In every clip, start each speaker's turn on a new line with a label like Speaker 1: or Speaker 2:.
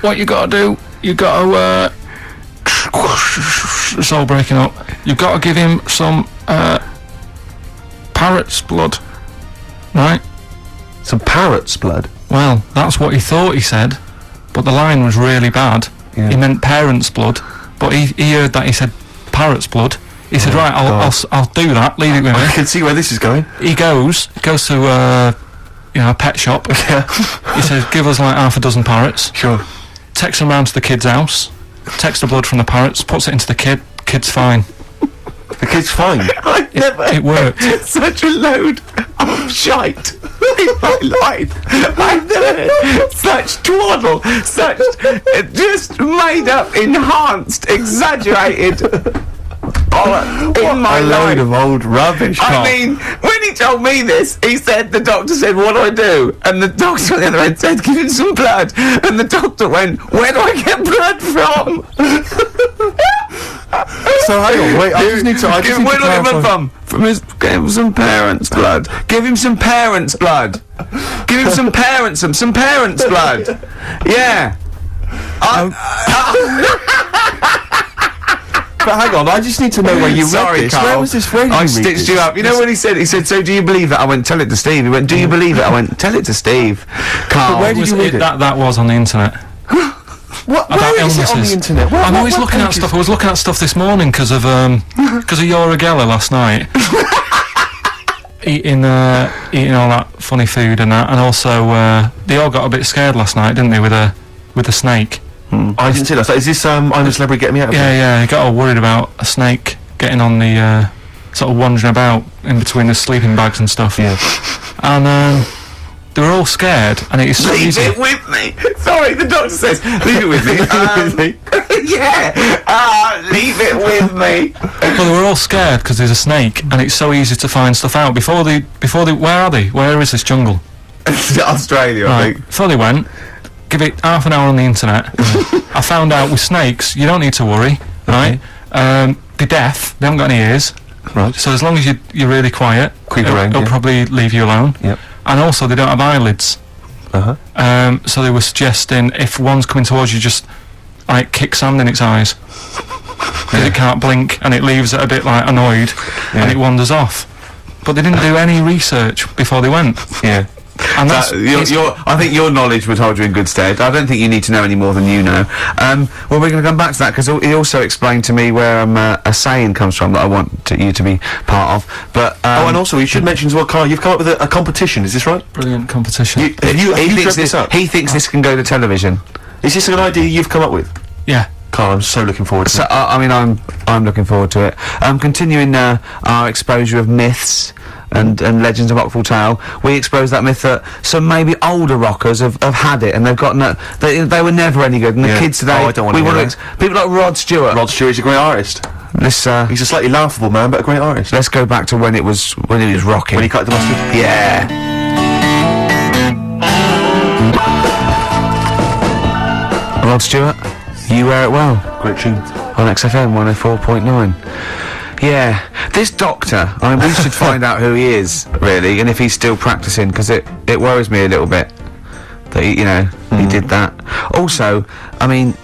Speaker 1: what you gotta do, you gotta, it's all breaking up. You've got to give him some, parrot's blood. Right?
Speaker 2: Some parrot's blood?
Speaker 1: Well, that's what he thought he said, but the line was really bad.
Speaker 2: Yeah.
Speaker 1: He meant parent's blood, but he heard that he said parrot's blood. He said, right, I'll do that, leave it with me.
Speaker 2: I can see where this is going.
Speaker 1: He goes to, a pet shop.
Speaker 2: Yeah.
Speaker 1: He says, give us like half a dozen parrots.
Speaker 2: Sure.
Speaker 1: Takes them round to the kid's house, takes the blood from the parrots, puts it into the kid's fine.
Speaker 2: The kid's fine?
Speaker 3: I've never
Speaker 1: It worked.
Speaker 3: such a load of shite in my life. I've never heard such twaddle, such just made up, enhanced, exaggerated in my
Speaker 2: a
Speaker 3: life.
Speaker 2: load of old rubbish,
Speaker 3: I
Speaker 2: Carl.
Speaker 3: mean, when he told me this, he said, the doctor said, what do I do? And the doctor on the other end said, give him some blood. And the doctor went, where do I get blood from?
Speaker 2: So hang on, wait, I just need to
Speaker 3: Where do I get blood
Speaker 2: clarify.
Speaker 3: from? Give him some parents' blood. Give him some parents' blood. Give him some parents' blood. Yeah.
Speaker 2: But hang on, I just need to know where you
Speaker 3: Sorry,
Speaker 2: read this.
Speaker 3: Carl.
Speaker 2: Where was this? Where did
Speaker 3: I
Speaker 2: you read
Speaker 3: stitched
Speaker 2: this?
Speaker 3: you up. You know what he said? He said, so do you believe it? I went, tell it to Steve. He went, do you believe it? I went, tell it to Steve. Carl.
Speaker 2: where did you read it?
Speaker 1: That was on the internet.
Speaker 2: What?
Speaker 1: About
Speaker 2: Where is it
Speaker 1: illnesses.
Speaker 2: on the internet?
Speaker 1: I'm always looking at stuff. I was looking at stuff this morning because of your regala last night. eating all that funny food and that, and also they all got a bit scared last night, didn't they, with a snake?
Speaker 2: I didn't see that. So is this I'm a Celebrity, Get Me Out of Here?
Speaker 1: Yeah, they got all worried about a snake getting on the sort of wandering about in between the sleeping bags and stuff.
Speaker 2: Yeah.
Speaker 1: And they were all scared, and it is so
Speaker 3: Leave
Speaker 1: easy.
Speaker 3: it with me. Sorry, the doctor says, leave it with me. Yeah. Leave it with me.
Speaker 1: Well, they were all scared because there's a snake, and it's so easy to find stuff out. Before they, where are they? Where is this jungle?
Speaker 3: Australia, I
Speaker 1: Right.
Speaker 3: think.
Speaker 1: Before they went, give it half an hour on the internet. I found out with snakes, you don't need to worry, right? They're deaf, they haven't got any ears.
Speaker 2: Right.
Speaker 1: So as long as you're really quiet,
Speaker 2: Creep around,
Speaker 1: it'll
Speaker 2: yeah.
Speaker 1: probably leave you alone.
Speaker 2: Yep.
Speaker 1: And also, they don't have eyelids.
Speaker 2: Uh-huh.
Speaker 1: So they were suggesting if one's coming towards you, just like kick sand in its eyes. Because it can't blink, and it leaves it a bit like annoyed, and it wanders off. But they didn't do any research before they went.
Speaker 2: Yeah.
Speaker 1: And that's
Speaker 3: I think your knowledge would hold you in good stead. I don't think you need to know any more than you know. Well, we're going to come back to that because he also explained to me where a saying comes from that I want you to be part of. But
Speaker 2: and also, you should mention as well, Carl, you've come up with a competition, is this right?
Speaker 1: brilliant competition.
Speaker 2: Have you
Speaker 3: he thinks
Speaker 2: dreamt this up?
Speaker 3: He thinks this can go to television.
Speaker 2: Is this an idea you've come up with?
Speaker 1: Yeah.
Speaker 2: Carl, I'm so looking forward to
Speaker 3: So
Speaker 2: it.
Speaker 3: I mean, I'm looking forward to it. Continuing our exposure of myths and legends of Rockville Tale, we expose that myth that some maybe older rockers have had it, and they've got they were never any good. And the
Speaker 2: Yeah.
Speaker 3: kids today,
Speaker 2: Oh, I don't wanna
Speaker 3: we
Speaker 2: hear
Speaker 3: want
Speaker 2: that.
Speaker 3: people like Rod Stewart.
Speaker 2: Rod Stewart's a great artist.
Speaker 3: Let's
Speaker 2: He's a slightly laughable man, but a great artist.
Speaker 3: let's go back to when it was rocking.
Speaker 2: When he cut the mustard.
Speaker 3: Yeah. Rod Stewart, You Wear It Well.
Speaker 2: Great tune.
Speaker 3: On XFM 104.9. Yeah, this doctor, I mean, we should find out who he is, really, and if he's still practicing, because it worries me a little bit that, he did that. Also, I mean,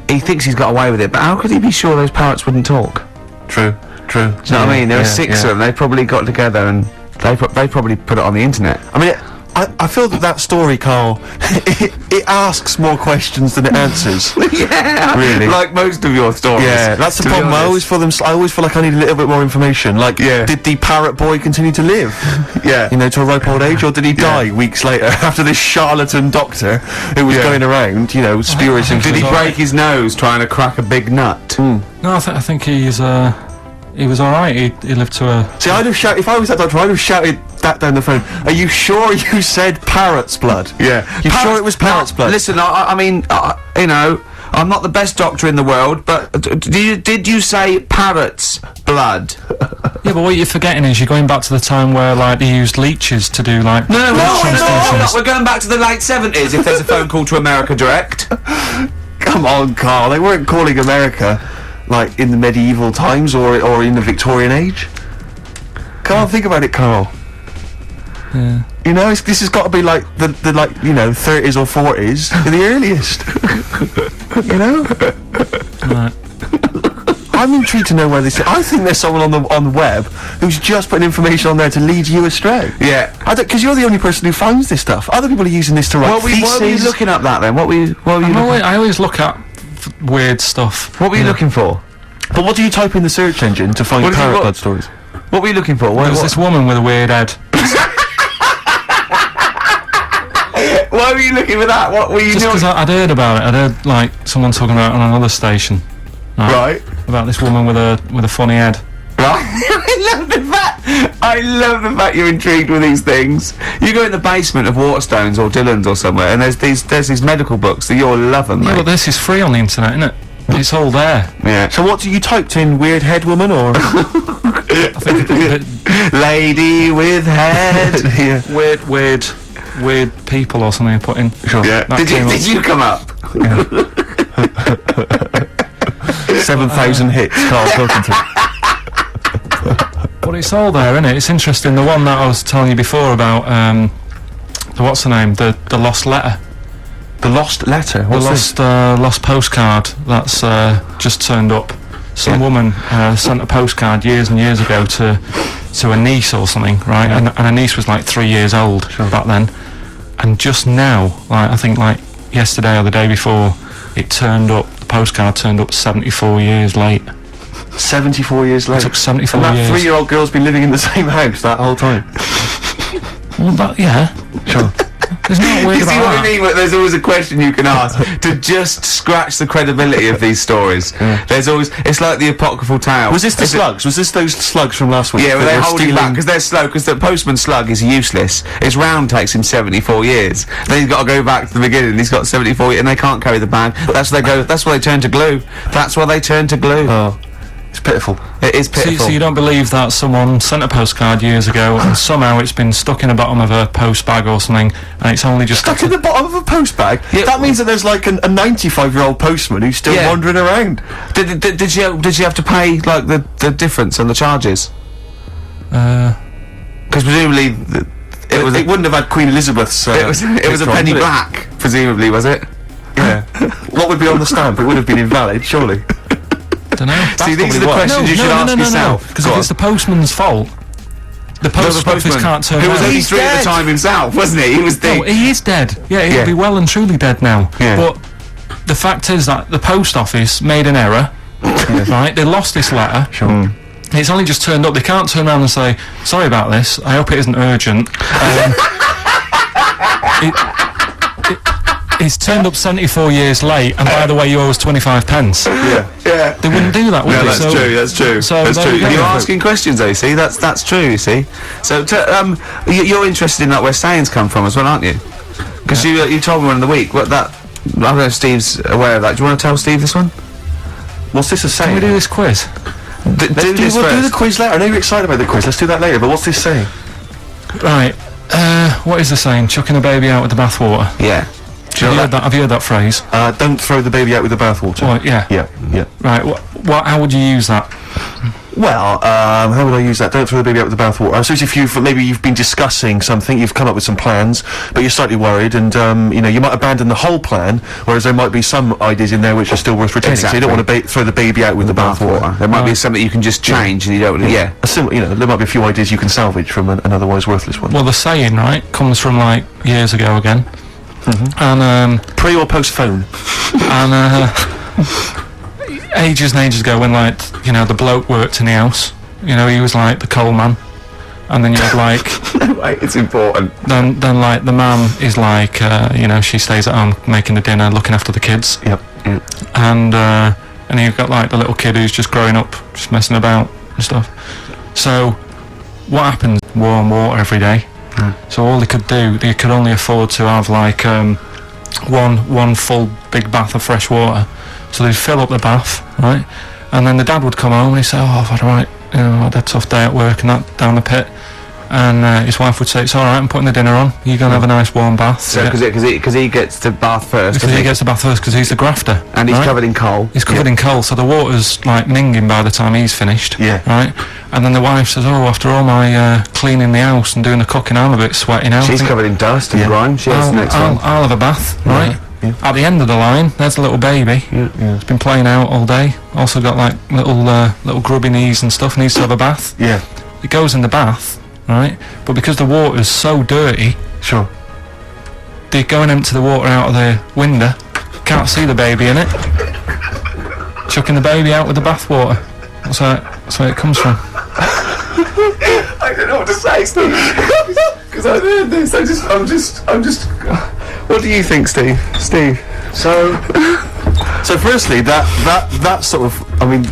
Speaker 3: he thinks he's got away with it, but how could he be sure those parrots wouldn't talk?
Speaker 2: True.
Speaker 3: Do you know what I mean? There are six of them, they probably got together and they probably put it on the internet.
Speaker 2: I mean, I feel that story, Carl, it asks more questions than it answers.
Speaker 3: Yeah,
Speaker 2: Really?
Speaker 3: like most of your stories.
Speaker 2: Yeah, that's the
Speaker 3: to be
Speaker 2: problem. I
Speaker 3: honest.
Speaker 2: always feel like I need a little bit more information. Like, did the parrot boy continue to live?
Speaker 3: Yeah.
Speaker 2: To a ripe old age, or did he die weeks later after this charlatan doctor who was going around, spewing some...
Speaker 3: Did he break his nose trying to crack a big nut?
Speaker 1: No, I think he was all right. He lived to a.
Speaker 2: See, I'd have shouted, if I was that doctor, I'd have shouted that down the phone. Are you sure you said parrot's blood?
Speaker 3: Yeah.
Speaker 2: You sure it was parrot's blood?
Speaker 3: Listen, I mean, I'm not the best doctor in the world, but did you say parrot's blood?
Speaker 1: Yeah, but what you're forgetting is you're going back to the time where they used leeches to do
Speaker 3: No,
Speaker 1: blood
Speaker 3: hold
Speaker 1: transfusions.
Speaker 3: on, we're going back to the late 70s if there's a phone call to America Direct.
Speaker 2: Come on, Carl. They weren't calling America in the medieval times or in the Victorian age. Can't think about it, Carl.
Speaker 1: Yeah.
Speaker 2: You know, this has got to be like the 30s or 40s, the earliest. You know.
Speaker 1: Right.
Speaker 2: I'm intrigued to know where this is. I think there's someone on the web who's just putting information on there to lead you astray.
Speaker 3: Yeah.
Speaker 2: Because you're the only person who finds this stuff. Other people are using this to write theses.
Speaker 3: What were you looking up that then? What were you
Speaker 1: I always look at weird stuff.
Speaker 3: What were you looking for?
Speaker 2: But what do you type in the search engine to find parrot blood stories?
Speaker 3: What were you looking for?
Speaker 1: There was this woman with a weird head.
Speaker 3: Why were you looking for that? What were you
Speaker 1: Just because I'd heard about it. I'd heard like someone talking about it on another station.
Speaker 2: Right.
Speaker 1: About this woman with a funny head.
Speaker 3: Right. I love the fact you're intrigued with these things. You go in the basement of Waterstones or Dillon's or somewhere, and there's these medical books that you'll love them.
Speaker 1: Yeah, but this is free on the internet, isn't it? It's all there.
Speaker 3: Yeah.
Speaker 2: So what do you typed in? Weird head woman or
Speaker 1: I think
Speaker 3: lady with head?
Speaker 2: yeah.
Speaker 1: weird people or something I put in.
Speaker 2: Sure.
Speaker 3: Yeah. Did you come up?
Speaker 2: 7,000 hits. Carl Pilkington.
Speaker 1: But it's all there, isn't it? It's interesting. The one that I was telling you before about what's the name? The lost letter.
Speaker 2: The lost letter.
Speaker 1: The
Speaker 2: What's
Speaker 1: lost postcard that's just turned up. Some woman sent a postcard years and years ago to a niece or something, right? And her niece was like 3 years old back then. And just now, like I think like yesterday or the day before, it turned up. The postcard turned up 74 years late.
Speaker 2: 74 years
Speaker 1: It
Speaker 2: later.
Speaker 1: took 74
Speaker 2: And that
Speaker 1: years.
Speaker 2: 3-year-old girl's been living in the same house that whole time.
Speaker 1: Well, yeah.
Speaker 2: Sure.
Speaker 1: There's not weird
Speaker 3: You see
Speaker 1: about
Speaker 3: what I
Speaker 1: that.
Speaker 3: mean? There's always a question you can ask to just scratch the credibility of these stories. There's always, it's like the apocryphal tale.
Speaker 2: Was this the slugs? Was this those slugs from last week?
Speaker 3: Yeah, well,
Speaker 2: that
Speaker 3: they're
Speaker 2: were
Speaker 3: holding
Speaker 2: stealing-
Speaker 3: back because they're slow. Because the postman slug is useless. His round takes him 74 years. Then he's got to go back to the beginning. He's got 74 years, and they can't carry the bag. That's why they go. That's why they turn to glue. That's why they turn to glue.
Speaker 2: Oh, it's pitiful.
Speaker 3: It is pitiful.
Speaker 1: So you don't believe that someone sent a postcard years ago and somehow it's been stuck in the bottom of a post bag or something and it's only just
Speaker 2: Stuck in the bottom of a post bag?
Speaker 3: Yeah.
Speaker 2: That means that there's like a 95-year-old postman who's still
Speaker 3: Yeah.
Speaker 2: wandering around.
Speaker 3: Did you have to pay like the difference on the charges? Because presumably it was
Speaker 2: It wouldn't have had Queen Elizabeth's.
Speaker 3: it was a
Speaker 2: picture on,
Speaker 3: penny
Speaker 2: would it?
Speaker 3: black. Presumably, was it?
Speaker 2: Yeah. What would be on the stamp? It would have been invalid, surely.
Speaker 1: don't know.
Speaker 3: See, these are the
Speaker 2: probably what-
Speaker 3: questions you should ask yourself.
Speaker 1: Because
Speaker 3: Go
Speaker 1: if
Speaker 3: on.
Speaker 1: it's the postman's fault, the post office can't turn
Speaker 3: who was
Speaker 1: around.
Speaker 3: 83 at the time himself, wasn't he? He was
Speaker 1: No,
Speaker 3: dead.
Speaker 1: he is dead. Yeah, he'll
Speaker 3: Yeah.
Speaker 1: be well and truly dead now.
Speaker 3: Yeah.
Speaker 1: But the fact is that the post office made an error, right? They lost this letter.
Speaker 2: Sure.
Speaker 1: It's only just turned up. They can't turn around and say, sorry about this, I hope it isn't urgent. It's turned up 74 years late, and by the way, you owe us 25 pence.
Speaker 2: Yeah.
Speaker 3: Yeah.
Speaker 1: They wouldn't do that, would
Speaker 3: No,
Speaker 1: they?
Speaker 3: that's
Speaker 1: So-
Speaker 3: true. That's true.
Speaker 1: so
Speaker 3: that's
Speaker 1: there
Speaker 3: true.
Speaker 1: you go.
Speaker 3: You're asking questions, though. You see, that's true. You see, so you're interested in that where sayings come from as well, aren't you? Because you told me one in the week. What that? I don't know if Steve's aware of that. Do you want to tell Steve this one?
Speaker 2: What's this a saying?
Speaker 1: Can we do this quiz?
Speaker 3: Do this
Speaker 2: We'll do
Speaker 3: first.
Speaker 2: the quiz later. I know you're excited about the quiz. Let's do that later. But what's this saying?
Speaker 1: Right. What is the saying? Chucking a baby out with the bathwater.
Speaker 3: Yeah.
Speaker 1: Have you heard that phrase?
Speaker 2: Don't throw the baby out with the bathwater.
Speaker 1: Well, yeah.
Speaker 2: Yeah. Yeah.
Speaker 1: Right. How would you use that?
Speaker 2: Well, how would I use that? Don't throw the baby out with the bathwater. I suppose if you've been discussing something, you've come up with some plans, but you're slightly worried, and you might abandon the whole plan, whereas there might be some ideas in there which are still worth retaining. So you don't want to throw the baby out with the bathwater.
Speaker 3: There might be something you can just change, and you don't. Yeah.
Speaker 2: A similar, there might be a few ideas you can salvage from an otherwise worthless one.
Speaker 1: Well, the saying, right, comes from like years ago again, and
Speaker 2: Pre or post phone?
Speaker 1: and ages and ages ago when like the bloke worked in the house, he was like the coal man, and then you had like
Speaker 3: Right, it's important.
Speaker 1: then like the man is like she stays at home making the dinner, looking after the kids,
Speaker 2: Yep.
Speaker 1: and you've got like the little kid who's just growing up, just messing about and stuff. So what happens? Warm water every day. So all they could only afford to have like one full big bath of fresh water. So they'd fill up the bath, right? And then the dad would come home and he'd say, "Oh, I've had a tough day at work and that down the pit." And his wife would say, "It's all right. I'm putting the dinner on. You're gonna have a nice warm bath."
Speaker 3: So because he gets the bath first,
Speaker 1: because he gets the bath first because he's the grafter,
Speaker 3: and he's
Speaker 1: right?
Speaker 3: covered in coal.
Speaker 1: He's covered in coal, so the water's like minging by the time he's finished.
Speaker 2: Yeah.
Speaker 1: Right. And then the wife says, "Oh, after all my cleaning the house and doing the cooking, I'm a bit sweaty now."
Speaker 3: She's covered in dust and grime. She has the next one.
Speaker 1: I'll have a bath, right?
Speaker 2: Yeah.
Speaker 1: At the end of the line, there's a little baby.
Speaker 2: Yeah.
Speaker 1: It's been playing out all day. Also got like little grubby knees and stuff. Needs to have a bath.
Speaker 2: Yeah.
Speaker 1: It goes in the bath, right? But because the water's so dirty,
Speaker 2: Sure.
Speaker 1: they go and empty the water out of the window. Can't see the baby in it. Chucking the baby out with the bath water. That's where it comes from.
Speaker 3: I don't know what to say, Steve. Because I heard this. I'm just. What do you think, Steve? Steve.
Speaker 2: So firstly, that sort of, I mean,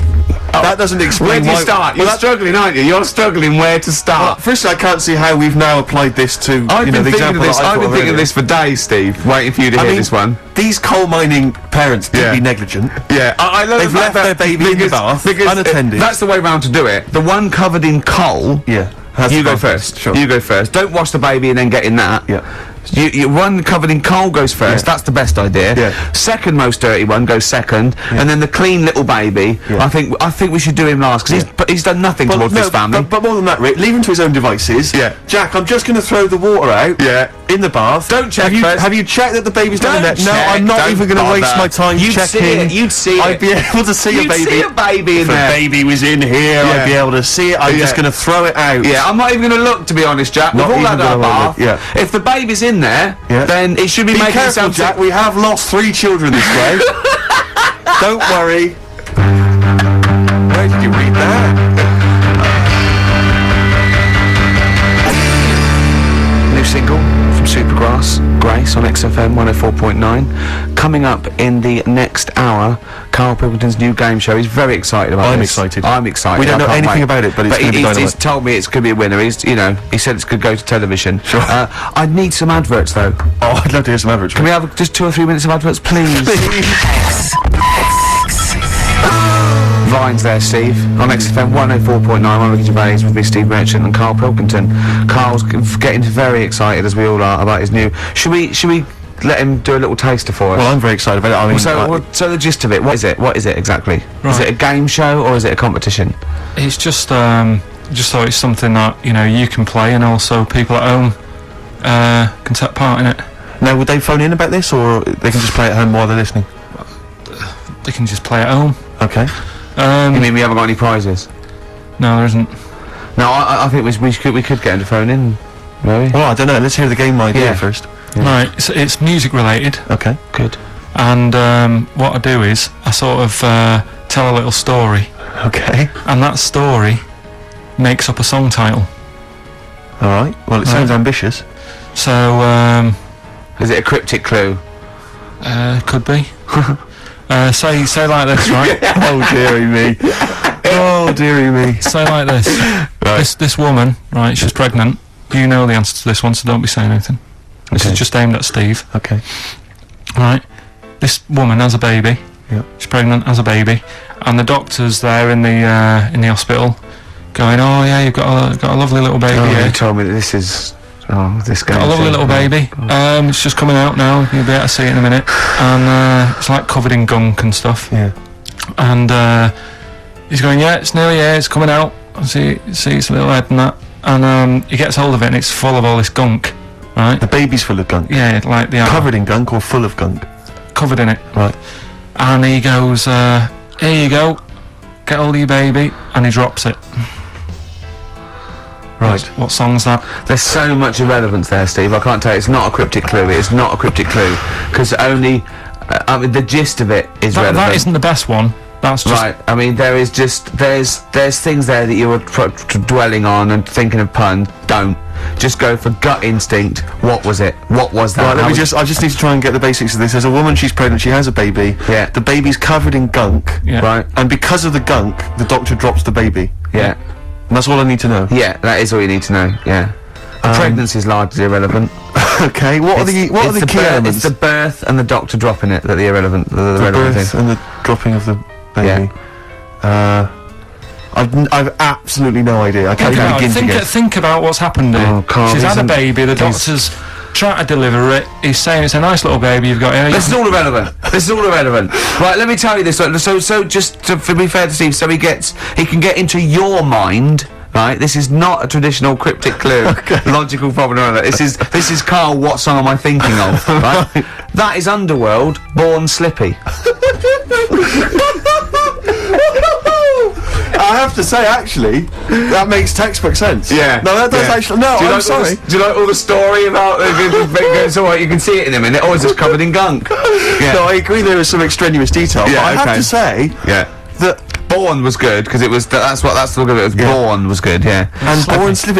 Speaker 2: that doesn't explain
Speaker 3: Where do you start? You're struggling, aren't you? You're struggling where to start.
Speaker 2: Firstly, I can't see how we've now applied this to,
Speaker 3: I've been
Speaker 2: the
Speaker 3: thinking of
Speaker 2: example
Speaker 3: this.
Speaker 2: that I
Speaker 3: I've
Speaker 2: thought
Speaker 3: been
Speaker 2: of
Speaker 3: thinking of
Speaker 2: earlier.
Speaker 3: this for days, Steve. Waiting for you to hear this one.
Speaker 2: These coal mining parents could be negligent.
Speaker 3: Yeah, I love
Speaker 2: They've
Speaker 3: the fact
Speaker 2: left their
Speaker 3: that
Speaker 2: baby in the bath, unattended.
Speaker 3: That's the way round to do it. The one covered in coal.
Speaker 2: Yeah.
Speaker 3: You go first.
Speaker 2: Sure.
Speaker 3: You go first. Don't wash the baby and then get in that.
Speaker 2: Yeah.
Speaker 3: You one covered in coal goes first.
Speaker 2: Yeah.
Speaker 3: That's the best idea.
Speaker 2: Yeah.
Speaker 3: Second most dirty one goes second, and then the clean little baby.
Speaker 2: Yeah.
Speaker 3: I think we should do him last because he's done nothing towards this family.
Speaker 2: But more than that, Rick, leave him to his own devices.
Speaker 3: Yeah.
Speaker 2: Jack, I'm just going to throw the water out.
Speaker 3: Yeah.
Speaker 2: In the bath.
Speaker 3: Don't check first.
Speaker 2: Have you checked that the baby's done
Speaker 3: Don't
Speaker 2: it? No,
Speaker 3: check,
Speaker 2: I'm not
Speaker 3: don't
Speaker 2: even going to waste
Speaker 3: bother.
Speaker 2: my time
Speaker 3: You'd
Speaker 2: checking.
Speaker 3: see it, you'd see
Speaker 2: I'd
Speaker 3: it.
Speaker 2: be able to see
Speaker 3: You'd
Speaker 2: a baby.
Speaker 3: see a baby in
Speaker 2: if
Speaker 3: there.
Speaker 2: a baby was in here,
Speaker 3: Yeah.
Speaker 2: I'd be able to see it. I'm just going to throw it out.
Speaker 3: Yeah, I'm not even going to look, to be honest, Jack.
Speaker 2: Not
Speaker 3: We've all
Speaker 2: even
Speaker 3: had our
Speaker 2: gonna
Speaker 3: bath.
Speaker 2: look, yeah.
Speaker 3: If the baby's in there,
Speaker 2: Yeah.
Speaker 3: then it should be
Speaker 2: Be
Speaker 3: making
Speaker 2: careful,
Speaker 3: itself.
Speaker 2: Jack. We have lost 3 children this way. Don't worry. Where did you read that?
Speaker 3: New single from Supergrass, Grace on XFM 104.9. Coming up in the next hour, Carl Pilkington's new game show. He's very excited about
Speaker 2: I'm
Speaker 3: this.
Speaker 2: excited.
Speaker 3: I'm excited.
Speaker 2: We don't
Speaker 3: I
Speaker 2: know
Speaker 3: can't
Speaker 2: anything
Speaker 3: wait.
Speaker 2: about it, but it's gonna be
Speaker 3: he's
Speaker 2: dynamite.
Speaker 3: told me it's going to be a winner. He said it's going to go to television.
Speaker 2: Sure.
Speaker 3: I need some adverts though.
Speaker 2: Oh, I'd love to hear some average.
Speaker 3: Can we have just 2 or 3 minutes of adverts, please? Vines there, Steve. On XFM 104.9, I'm Ricky Gervais with me, Steve Merchant and Carl Pilkington. Carl's getting very excited, as we all are, about his new... Should we let him do a little taster for us?
Speaker 2: Well, I'm very excited about it. I mean,
Speaker 3: So the gist of it, what is it? What is it exactly?
Speaker 1: Right.
Speaker 3: Is it a game show or is it a competition?
Speaker 1: It's just thought it's something that you can play, and also people at home can take part in it.
Speaker 2: now, would they phone in about this, or they can just play at home while they're listening?
Speaker 1: They can just play at home.
Speaker 2: Okay.
Speaker 3: You mean we haven't got any prizes?
Speaker 1: No, there isn't.
Speaker 3: No, I think we could get him to phone in, maybe.
Speaker 2: Well, I don't know. Let's hear the game idea
Speaker 3: Yeah.
Speaker 2: first.
Speaker 1: Right, it's music related,
Speaker 2: Okay.
Speaker 3: Good.
Speaker 1: and what I do is I sort of tell a little story,
Speaker 2: Okay.
Speaker 1: and that story makes up a song title.
Speaker 2: All right. Well, it sounds ambitious.
Speaker 1: So
Speaker 3: Is it a cryptic clue?
Speaker 1: could be. Say like this, right?
Speaker 2: Oh, dearie me. Oh, dearie me.
Speaker 1: Say like this. This woman, right? She's pregnant. You know the answer to this one, so don't be saying anything. This
Speaker 2: Okay.
Speaker 1: is just aimed at Steve.
Speaker 2: Okay.
Speaker 1: Right. This woman has a baby.
Speaker 2: Yeah.
Speaker 1: She's pregnant, has a baby, and the doctor's there in the hospital, going, "Oh yeah, you've got a lovely little baby
Speaker 3: Oh,
Speaker 1: here.
Speaker 3: you told me that this is... Oh, this game
Speaker 1: Got a lovely
Speaker 3: show.
Speaker 1: little baby. It's just coming out now. You'll be able to see it in a minute, and it's like covered in gunk and stuff.
Speaker 2: Yeah.
Speaker 1: And he's going, "Yeah, it's nearly here. It's coming out. I see its little head and that." And he gets hold of it, and it's full of all this gunk, right?
Speaker 2: The baby's full of gunk.
Speaker 1: Yeah, like the
Speaker 2: Covered in gunk or full of gunk?
Speaker 1: covered in it.
Speaker 2: Right.
Speaker 1: And he goes, "Here you go. Get hold of your baby," and he drops it.
Speaker 2: Right.
Speaker 1: What song's that?
Speaker 3: There's so much irrelevance there, Steve. I can't tell you. It's not a cryptic clue. It's not a cryptic clue. Because only... I mean, the gist of it is relevant.
Speaker 1: That isn't the best one. That's just...
Speaker 3: Right, I mean, there is just... There's things there that you were dwelling on and thinking of pun. Don't. Just go for gut instinct. What was it? What was that?
Speaker 2: Right,
Speaker 3: How
Speaker 2: I
Speaker 3: was-
Speaker 2: just need to try and get the basics of this. There's a woman, she's pregnant, she has a baby.
Speaker 3: Yeah.
Speaker 2: The baby's covered in gunk.
Speaker 1: Yeah.
Speaker 3: Right,
Speaker 2: And because of the gunk, the doctor drops the baby.
Speaker 3: yeah.
Speaker 2: And that's all I need to know.
Speaker 3: Yeah, that is all you need to know, yeah. The pregnancy's largely irrelevant.
Speaker 2: Okay, what are the key elements?
Speaker 3: It's the birth and the doctor dropping it that are the irrelevant, the
Speaker 2: the
Speaker 3: relevant
Speaker 2: birth
Speaker 3: thing.
Speaker 2: and the dropping of the baby. I've absolutely no idea. I can't even begin to guess.
Speaker 1: Think about what's happened here.
Speaker 3: Oh, Carl,
Speaker 1: She's had a
Speaker 3: isn't-
Speaker 1: baby, the doctor's trying to deliver it, he's saying it's a nice little baby you've got here.
Speaker 3: This is all irrelevant. This is all irrelevant. Right, let me tell you this. So just to be fair to Steve, so he can get into your mind. Right, this is not a traditional cryptic clue, logical problem or other. This is Carl. What song am I thinking of? Right, that is Underworld, Born Slippy.
Speaker 2: I have to say, actually, that makes textbook sense.
Speaker 3: Yeah.
Speaker 2: No, that does actually. No, I'm sorry.
Speaker 3: Do you like all the story about? It's alright. You can see it in a minute. Oh, it's just covered in gunk. Yeah.
Speaker 2: No, I agree. There was some extraneous detail.
Speaker 3: Yeah,
Speaker 2: but I have
Speaker 3: okay.
Speaker 2: to say that.
Speaker 3: Born was good because it was. That's the look of it. Was Born was good. Yeah.
Speaker 2: And Born Slippy,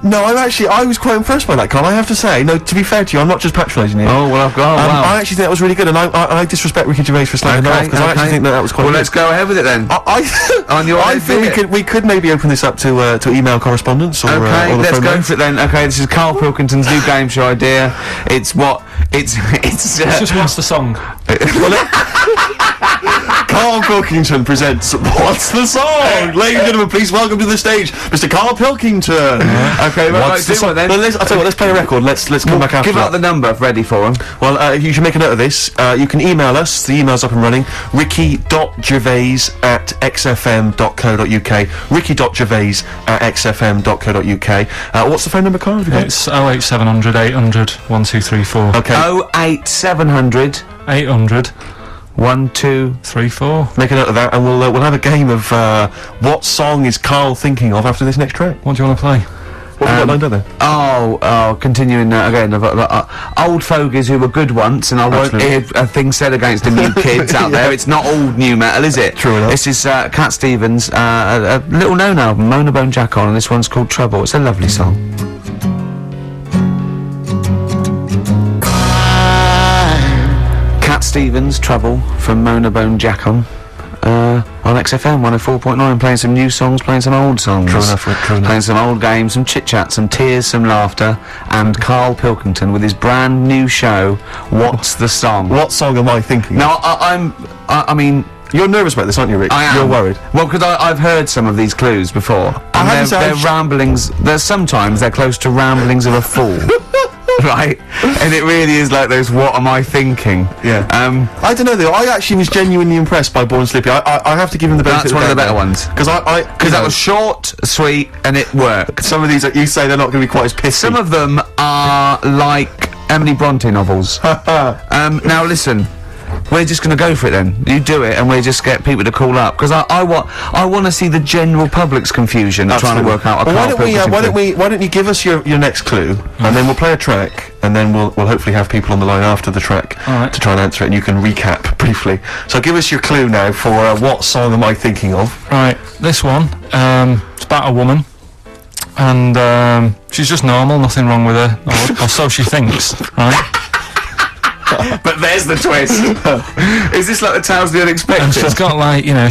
Speaker 2: no, I was quite impressed by that, Carl. I have to say, no, to be fair to you, I'm not just patronising you.
Speaker 3: Oh well, wow.
Speaker 2: I actually think that was really good, and I disrespect Ricky Gervais for slagging that off because I actually think that was quite.
Speaker 3: Well,
Speaker 2: good.
Speaker 3: let's go ahead with it then.
Speaker 2: I feel we could maybe open this up to email correspondence or
Speaker 3: Okay,
Speaker 2: or the
Speaker 3: let's
Speaker 2: phone
Speaker 3: go
Speaker 2: lines.
Speaker 3: for it then. Okay, this is Carl Pilkington's new game show idea. It's
Speaker 1: Just what's the song?
Speaker 2: Carl Pilkington presents What's the Song? Ladies and gentlemen, please welcome to the stage Mr. Carl Pilkington.
Speaker 3: Okay,
Speaker 2: What's the song?
Speaker 3: then?
Speaker 2: I'll tell you what, let's play a record. Let's come back after
Speaker 3: Give out
Speaker 2: that.
Speaker 3: the number ready for him.
Speaker 2: Well, you should make a note of this. You can email us. The email's up and running. ricky.gervais@xfm.co.uk. ricky.gervais@xfm.co.uk. What's the phone number, Carl? Have you got it?
Speaker 1: It's 08700 800 1234.
Speaker 2: Okay.
Speaker 3: 08700
Speaker 1: 800
Speaker 3: 1234.
Speaker 2: Make a note of that, and we'll have a game of what song is Carl thinking of after this next track.
Speaker 1: What do you want to play?
Speaker 2: What have you got lined up there?
Speaker 3: Continuing again, I've got old fogies who were good once, and I won't hear a thing said against the new kids out there. It's not all new metal, is it?
Speaker 2: True enough.
Speaker 3: This is Cat Stevens, a little known album, Mona Bone Jack on, and this one's called Trouble. It's a lovely song. Cat Stevens, Trouble, from Mona Bone Jack on XFM 104.9, playing some new songs, playing some old songs.
Speaker 2: True enough, true enough.
Speaker 3: Playing some old games, some chit-chat, some tears, some laughter, and Carl Pilkington with his brand new show, What's the Song?
Speaker 2: What song am I thinking of?
Speaker 3: Now, I mean...
Speaker 2: You're nervous about this, aren't you, Rick?
Speaker 3: I am.
Speaker 2: You're worried.
Speaker 3: Well, because I've heard some of these clues before, and they're ramblings. Sometimes they're close to ramblings of a fool, right? And it really is like those. What am I thinking?
Speaker 2: Yeah. I don't know though. I actually was genuinely impressed by Born Slippy. I have to give him the benefit.
Speaker 3: That's one of the better ones.
Speaker 2: Because
Speaker 3: that was short, sweet, and it worked.
Speaker 2: Some of these you say they're not going to be quite as pissy.
Speaker 3: Some of them are like Emily Bronte novels. Now listen. We're just going to go for it then. You do it, and we just get people to call up because I want to see the general public's confusion trying to work out.
Speaker 2: Well, why don't you give us your next clue, and then we'll play a track, and then we'll hopefully have people on the line after the track to try and answer it, and you can recap briefly. So give us your clue now for what song am I thinking of?
Speaker 1: Right, this one. It's about a woman, and she's just normal, nothing wrong with her, or so she thinks. Right.
Speaker 3: But there's the twist. Is this like the Tales of the Unexpected?
Speaker 1: And she's got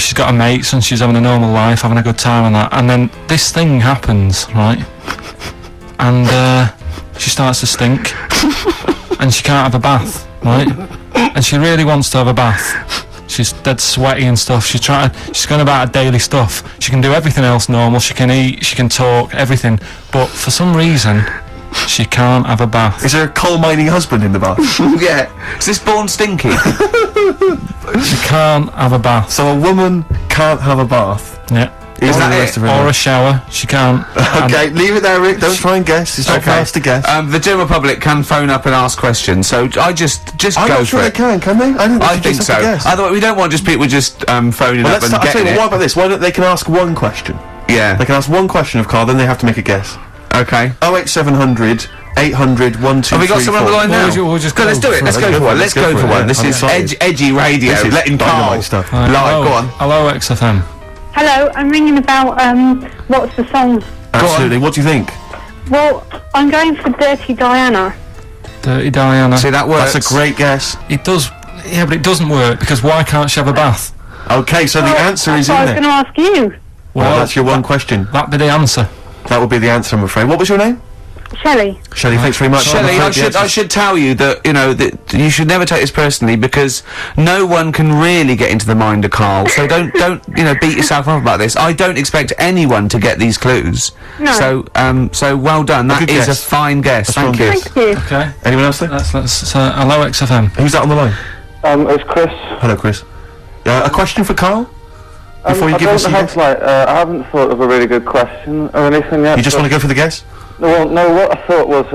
Speaker 1: she's got her mates and she's having a normal life, having a good time and that. And then this thing happens, right? And she starts to stink. And she can't have a bath, right? And she really wants to have a bath. She's dead sweaty and stuff. She's going about her daily stuff. She can do everything else normal. She can eat, she can talk, everything. But for some reason, she can't have a bath.
Speaker 2: Is there a coal mining husband in the bath?
Speaker 3: Yeah. Is this Born Stinky?
Speaker 1: She can't have a bath.
Speaker 2: So a woman can't have a bath.
Speaker 1: Yeah.
Speaker 2: Is that
Speaker 3: it?
Speaker 1: Or a shower. She can't.
Speaker 2: Okay, leave it there, Rick. Don't try and guess. It's not fast to guess.
Speaker 3: The general public can phone up and ask questions. So I just
Speaker 2: I'm
Speaker 3: go
Speaker 2: not sure
Speaker 3: for
Speaker 2: they
Speaker 3: it.
Speaker 2: can they?
Speaker 3: I think so. Otherwise, we don't want just people just phoning up and
Speaker 2: I'll tell
Speaker 3: getting
Speaker 2: you
Speaker 3: it.
Speaker 2: what about this? Why don't they can ask one question?
Speaker 3: Yeah.
Speaker 2: They can ask one question of Carl, then they have to make a guess.
Speaker 3: Okay.
Speaker 2: 08700 800 1234.
Speaker 3: Have we got someone on the line now?
Speaker 1: We'll just
Speaker 3: Go, let's do it. Let's go for one. Let's go for one. This is edgy radio.
Speaker 2: This is
Speaker 3: Letting Carl
Speaker 2: dynamite stuff.
Speaker 3: live. Go on.
Speaker 1: Hello, XFM.
Speaker 4: Hello, I'm ringing about, what's the song?
Speaker 2: Absolutely. What do you think?
Speaker 4: Well, I'm going for Dirty Diana.
Speaker 1: Dirty Diana.
Speaker 3: See, that works.
Speaker 2: That's a great guess.
Speaker 1: It does. Yeah, but it doesn't work because why can't she have a bath?
Speaker 2: Okay, so the answer is in
Speaker 4: I was
Speaker 2: there.
Speaker 4: going to ask you.
Speaker 2: Well, that's your one question.
Speaker 1: That'd be the answer.
Speaker 2: That would be the answer, I'm afraid. What was your name?
Speaker 4: Shelley.
Speaker 2: Shelley, thanks very much.
Speaker 3: Shelley,
Speaker 2: I'm afraid
Speaker 3: I should tell you that, you know, that you should never take this personally, because no one can really get into the mind of Carl, so don't, you know, beat yourself up about this. I don't expect anyone to get these clues.
Speaker 4: No.
Speaker 3: So well done. That
Speaker 2: good
Speaker 3: is
Speaker 2: guess.
Speaker 3: a fine guess.
Speaker 2: strong
Speaker 3: Thank you.
Speaker 2: guess.
Speaker 4: Thank you.
Speaker 1: Okay.
Speaker 2: Anyone else there?
Speaker 1: Let's hello XFM.
Speaker 2: Who's that on the line?
Speaker 5: It's Chris.
Speaker 2: Hello, Chris. A question for Carl? Before you give us your guess?
Speaker 5: I haven't thought of a really good question or anything yet.
Speaker 2: You just want to go for the guess?
Speaker 5: Well, no, what I thought was,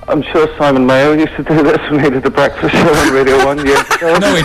Speaker 5: I'm sure Simon Mayo used to do this when he did the breakfast show on Radio 1 years ago.
Speaker 1: No,